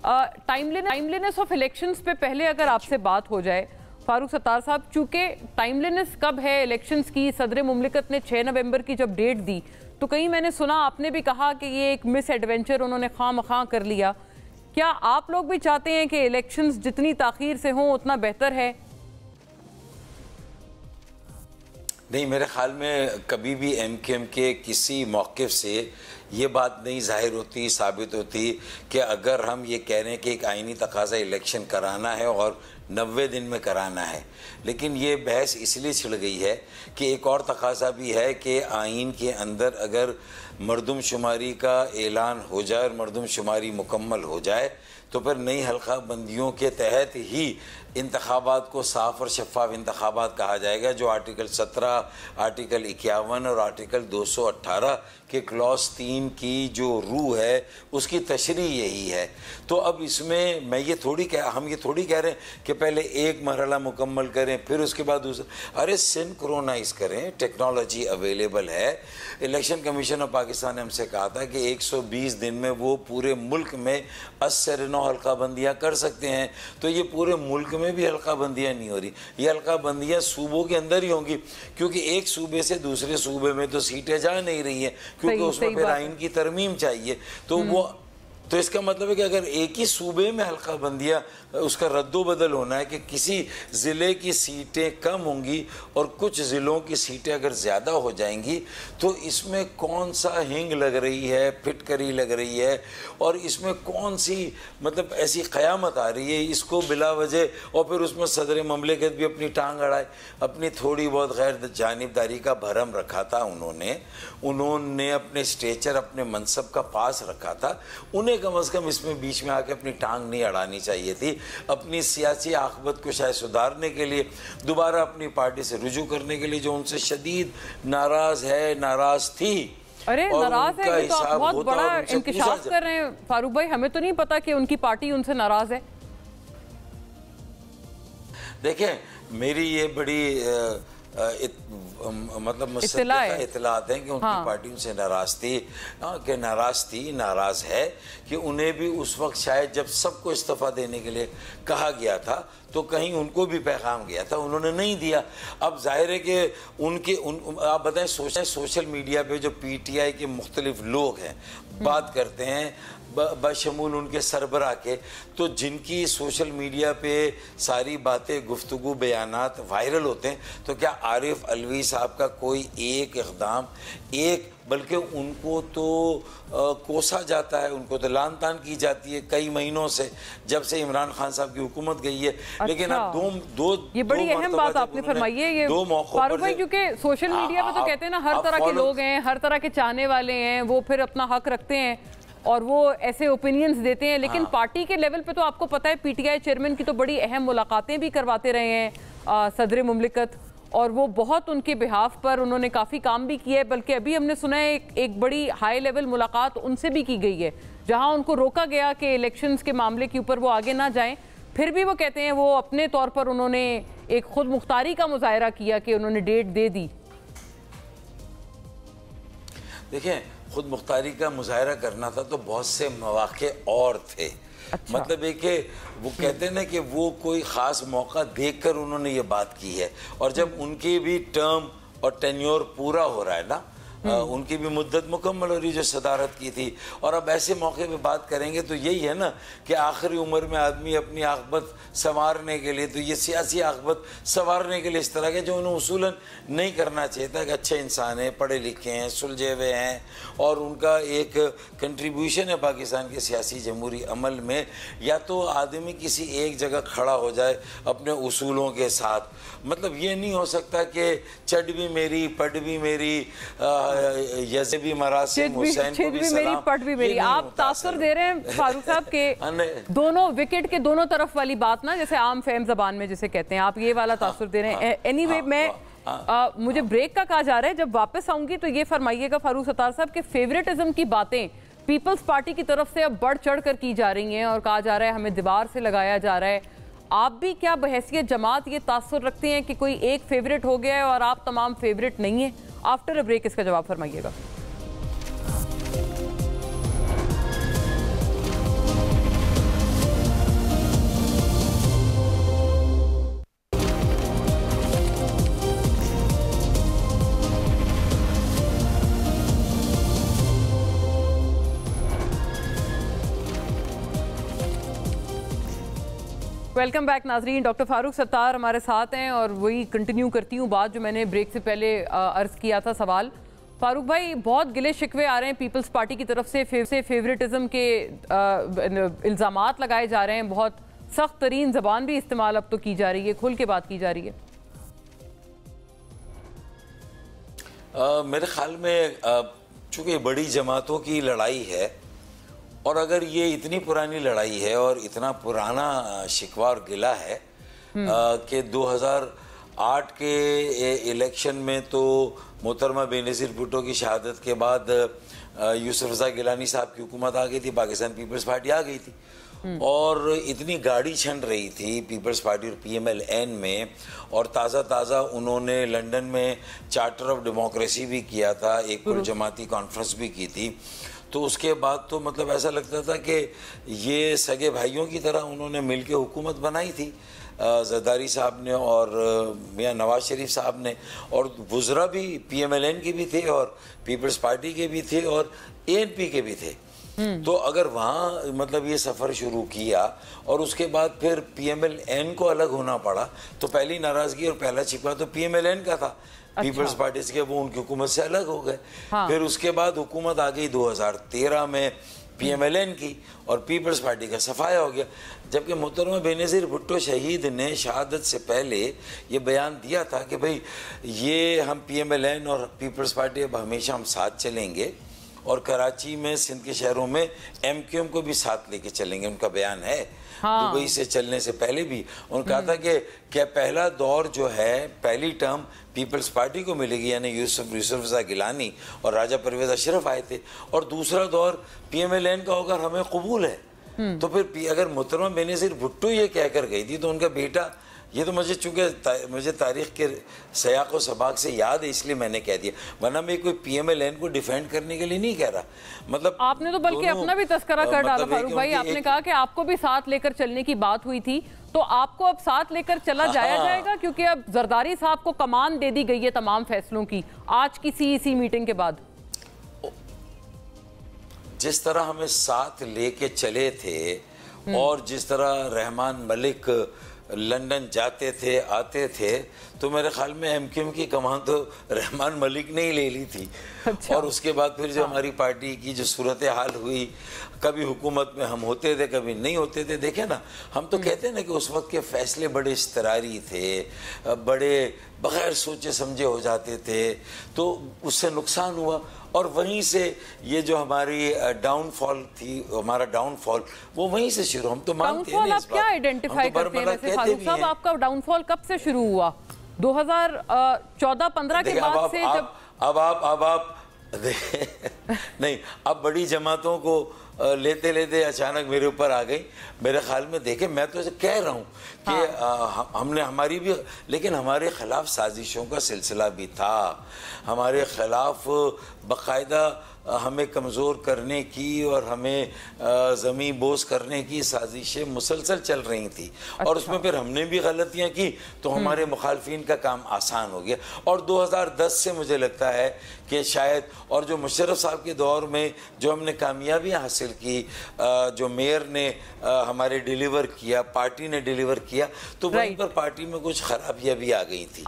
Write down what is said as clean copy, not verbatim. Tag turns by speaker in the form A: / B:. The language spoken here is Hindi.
A: टाइमलीनेस ऑफ इलेक्शंस पे पहले अगर आपसे बात हो जाए फारूक सत्तार साहब, चूंकि टाइमलीनेस कब है इलेक्शंस की, सदर मुमलिकत ने 6 नवंबर की जब डेट दी तो कहीं मैंने सुना आपने भी कहा कि ये एक मिस एडवेंचर उन्होंने खामखा कर लिया। क्या आप लोग भी चाहते हैं कि इलेक्शंस जितनी ताखीर से हों उतना बेहतर है?
B: नहीं, मेरे ख्याल में कभी भी MKM के किसी मौक़िफ़ से ये बात नहीं ज़ाहिर होती, साबित होती कि अगर हम ये कह रहे हैं कि एक आइनी तकाज़ा इलेक्शन कराना है और 90 दिन में कराना है, लेकिन ये बहस इसलिए छिड़ गई है कि एक और तकाज़ा भी है कि आइन के अंदर अगर मरदमशुमारी का ऐलान हो जाए और मरदमशुमारी मुकम्मल हो जाए तो फिर नई हल्का बंदियों के तहत ही इंतखाबात को साफ़ और शफ़ाफ इंतखाबात कहा जाएगा, जो आर्टिकल 17, आर्टिकल 51 और आर्टिकल 218 के क्लॉज 3 की जो रूह है उसकी तशरीह यही है। तो अब इसमें हम ये थोड़ी कह रहे हैं कि पहले एक मरहला मुकम्मल करें फिर उसके बाद दूसरा। अरे सिंक्रोनाइज़ करें, टेक्नोलॉजी अवेलेबल है। इलेक्शन कमीशन ऑफ पाकिस्तान ने हमसे कहा था कि 120 दिन में वो पूरे मुल्क में 80 से 9 हल्का बंदियाँ कर सकते हैं। तो ये पूरे मुल्क में भी हल्का बंदियाँ नहीं हो रही, ये हल्का बंदियाँ सूबों के अंदर ही होंगी, क्योंकि एक सूबे से दूसरे सूबे में तो सीटें जा नहीं रही हैं, क्योंकि उसमें फिर आइन की तरमीम चाहिए। तो इसका मतलब है कि अगर एक ही सूबे में हल्का बंदियाँ उसका रद्दोबदल होना है कि किसी ज़िले की सीटें कम होंगी और कुछ ज़िलों की सीटें अगर ज़्यादा हो जाएंगी तो इसमें कौन सा हिंग लग रही है, फिटकरी लग रही है और इसमें कौन सी मतलब ऐसी क़यामत आ रही है इसको बिला वजह। और फिर उसमें सदर ममलिकत भी अपनी टांग अड़ाए, अपनी थोड़ी बहुत गैर जानिबदारी का भरम रखा था उन्होंने अपने स्टेचर अपने मनसब का पास रखा था। उन्हें कम से कम इसमें बीच में आके अपनी टांग नहीं अड़ानी चाहिए थी। अपनी सियासी आखबत को शायद सुधारने के लिए, दोबारा अपनी पार्टी से रुजू करने के लिए, जो उनसे शदीद नाराज थी।
A: अरे नाराज है तो आप बहुत बड़ा इंकिशाफ कर रहे हैं फारूक भाई, हमें तो नहीं पता कि उनकी पार्टी उनसे नाराज है।
B: देखें, मेरी ये बड़ी मतलब इत्तलात हैं कि उनकी पार्टी उनसे नाराज़ थी, कि नाराज़ है कि उन्हें भी उस वक्त शायद जब सबको इस्तीफ़ा देने के लिए कहा गया था तो कहीं उनको भी पैगाम गया था, उन्होंने नहीं दिया। अब जाहिर है कि आप बताएं, सोशल मीडिया पे जो PTI के मुख्तलिफ लोग हैं बात करते हैं बशमूल उनके सरबराह के, तो जिनकी सोशल मीडिया पे सारी बातें गुफ्तगू बयानात वायरल होते हैं, तो क्या आरिफ अलवी साहब का कोई एक इक़दाम बल्कि उनको तो कोसा जाता है, उनको तो लान तान की जाती है कई महीनों से, जब से इमरान खान साहब की हुकूमत गई है। अच्छा, लेकिन अब दो
A: ये बड़ी अहम बात आपने फरमाई है, ये दो मौकों पर, क्योंकि सोशल मीडिया पे तो कहते हैं ना हर तरह के लोग हैं, हर तरह के चाहने वाले हैं, वो फिर अपना हक रखते हैं और वो ऐसे ओपिनियंस देते हैं। लेकिन पार्टी के लेवल पे तो आपको पता है PTI चेयरमैन की तो बड़ी अहम मुलाकातें भी करवाते रहे हैं सदर मुमलिकत, और वो बहुत उनके बिहाफ पर उन्होंने काफ़ी काम भी किया है। बल्कि अभी हमने सुना है एक बड़ी हाई लेवल मुलाकात उनसे भी की गई है, जहां उनको रोका गया कि इलेक्शंस के मामले के ऊपर वो आगे ना जाएं। फिर भी वो कहते हैं वो अपने तौर पर उन्होंने एक खुद मुख्तारी का मुजाहरा किया कि उन्होंने डेट दे दी।
B: देखें, खुद मुख्तारी का मुजाहरा करना था तो बहुत से मौके और थे। अच्छा। मतलब है कि वो कहते हैं ना कि वो कोई ख़ास मौका देखकर उन्होंने ये बात की है, और जब उनकी भी टर्म और टेन्योर पूरा हो रहा है ना, उनकी भी मुद्दत मुकम्मल हो रही जो सदारत की थी, और अब ऐसे मौके पे बात करेंगे तो यही है ना कि आखिरी उम्र में आदमी अपनी आखबत संवारने के लिए, तो ये सियासी आखबत संवारने के लिए इस तरह के जो उन्हें उसूलन नहीं करना चाहिए था कि अच्छे इंसान हैं, पढ़े लिखे हैं, सुलझे हुए हैं और उनका एक कंट्रीब्यूशन है पाकिस्तान के सियासी जमहूरी अमल में, या तो आदमी किसी एक जगह खड़ा हो जाए अपने उसूलों के साथ। मतलब ये नहीं हो सकता कि चढ़ भी मेरी पट भी मेरी यज़ भी मरासिम हुसैन को भी सलाम,
A: पट भी मेरी। आप तासुर दे रहे हैं फारूक साहब के दोनों विकेट के दोनों तरफ वाली बात ना, जैसे आम फहम जबान में जिसे कहते हैं, आप ये वाला तासुर दे रहे हैं। एनीवे, मैं मुझे ब्रेक का कहा जा रहा है, जब वापस आऊंगी तो ये फरमाइएगा फारूक सत्तार साहब के फेवरेटिज्म की बातें पीपल्स पार्टी की तरफ से अब बढ़ चढ़ कर की जा रही हैं और कहा जा रहा है हमें दीवार से लगाया जा रहा है। आप भी क्या बहैसियत जमात ये तासुर रखते हैं कि कोई एक फेवरेट हो गया है और आप तमाम फेवरेट नहीं है? आफ्टर अ ब्रेक इसका जवाब फरमाइएगा। वेलकम बैक नाजरीन। डॉक्टर फारूक सत्तार हमारे साथ हैं और वही कंटिन्यू करती हूँ बात जो मैंने ब्रेक से पहले अर्ज किया था सवाल। फारूक भाई, बहुत गिले शिकवे आ रहे हैं पीपल्स पार्टी की तरफ से फेवरेटिज्म के इल्ज़ामात लगाए जा रहे हैं, बहुत सख्त तरीन ज़बान भी इस्तेमाल अब तो की जा रही है, खुल के बात की जा रही है।
B: मेरे ख्याल में चूँकि बड़ी जमातों की लड़ाई है और अगर ये इतनी पुरानी लड़ाई है और इतना पुराना शिकवा और गिला है कि 2008 के इलेक्शन में तो मोहतरमा बेनज़ीर भुट्टो की शहादत के बाद यूसुफ रज़ा गिलानी साहब की हुकूमत आ गई थी, पाकिस्तान पीपल्स पार्टी आ गई थी और इतनी गाड़ी छन रही थी पीपल्स पार्टी और PMLN में, और ताज़ा उन्होंने लंदन में चार्टर ऑफ डेमोक्रेसी भी किया था, एक कुल जमाती कॉन्फ्रेंस भी की थी। तो उसके बाद तो मतलब ऐसा लगता था कि ये सगे भाइयों की तरह उन्होंने मिलके हुकूमत बनाई थी, ज़रदारी साहब ने और मियां नवाज शरीफ साहब ने, और वुज़रा भी PMLN के भी थे और पीपल्स पार्टी के भी थे और ANP के भी थे। तो अगर वहाँ मतलब ये सफ़र शुरू किया और उसके बाद फिर PMLN को अलग होना पड़ा, तो पहली नाराज़गी और पहला छिपा तो PMLN का था। पीपल्स पार्टी के वो उनकी हुकूमत से अलग हो गए। फिर उसके बाद हुकूमत आ गई 2013 में PMLN की और पीपल्स पार्टी का सफाया हो गया, जबकि मोहतरमा बेनज़ीर भुट्टो शहीद ने शहादत से पहले ये बयान दिया था कि भाई ये हम PMLN और पीपल्स पार्टी अब हमेशा हम साथ चलेंगे और कराची में, सिंध के शहरों में MQM को भी साथ लेके चलेंगे, उनका बयान है। दुबई से चलने से पहले भी उन्होंने कहा था कि क्या पहला दौर जो है, पहली टर्म पीपल्स पार्टी को मिलेगी, यानी यूसुफ रज़ा गिलानी और राजा परवेज़ अशरफ आए थे, और दूसरा दौर PMLN का होगा, हमें कबूल है। तो फिर अगर मोहतरमा बेनज़ीर भुट्टो ये कहकर गई थी तो उनका बेटा, ये तो मुझे चूँकि मुझे तारीख़ के सयाक़ और सबाक़ से याद है इसलिए मैंने कह दिया, वरना मैं कोई PMLN को डिफेंड करने के लिए नहीं कह रहा। मतलब
A: आपने तो बल्कि अपना भी तस्करा कर डाला फारूक भाई, आपने कहा कि आपको भी साथ लेकर चलने की बात हुई थी, तो आपको अब साथ लेकर चला जाएगा क्योंकि अब जरदारी साहब को कमान दे दी गई है तमाम फैसलों की आज की CEC मीटिंग के बाद।
B: जिस तरह हमें साथ लेके चले थे और जिस तरह रहमान मलिक लंदन जाते थे आते थे, तो मेरे ख्याल में MQM की कमान तो रहमान मलिक ने ही ले ली थी। अच्छा। और उसके बाद फिर जो हमारी पार्टी की जो सूरत हाल हुई, कभी हुकूमत में हम होते थे कभी नहीं होते थे, देखे ना, हम तो कहते हैं ना कि उस वक्त के फैसले बड़े इस्तरारी थे, बड़े बगैर सोचे समझे हो जाते थे, तो उससे नुकसान हुआ। और वहीं से ये जो हमारी डाउनफॉल थी, हमारा डाउनफॉल वो वहीं से शुरू, हम तो मानते हैं।
A: आप क्या आइडेंटिफाई करते हैं वैसे फारूक साहब, आपका डाउनफॉल कब से शुरू हुआ? 2014-15 के बाद से? जब
B: अब आप नहीं, अब बड़ी जमातों को लेते लेते अचानक मेरे ऊपर आ गई। मेरे ख्याल में देखे, मैं तो कह रहा हूँ कि हमने हमारी भी, लेकिन हमारे खिलाफ साजिशों का सिलसिला भी था, हमारे खिलाफ बाकायदा हमें कमज़ोर करने की और हमें ज़मीं बोझ करने की साजिशें मुसलसल चल रही थी। अच्छा। और उसमें फिर हमने भी गलतियां की तो हमारे मुखालफिन का काम आसान हो गया। और 2010 से मुझे लगता है कि शायद, और जो मुशर्रफ साहब के दौर में जो हमने कामयाबियां हासिल की, जो मेयर ने हमारे डिलीवर किया, पार्टी ने डिलीवर किया, तो वहीं पर पार्टी में कुछ खराबियाँ भी आ गई थी।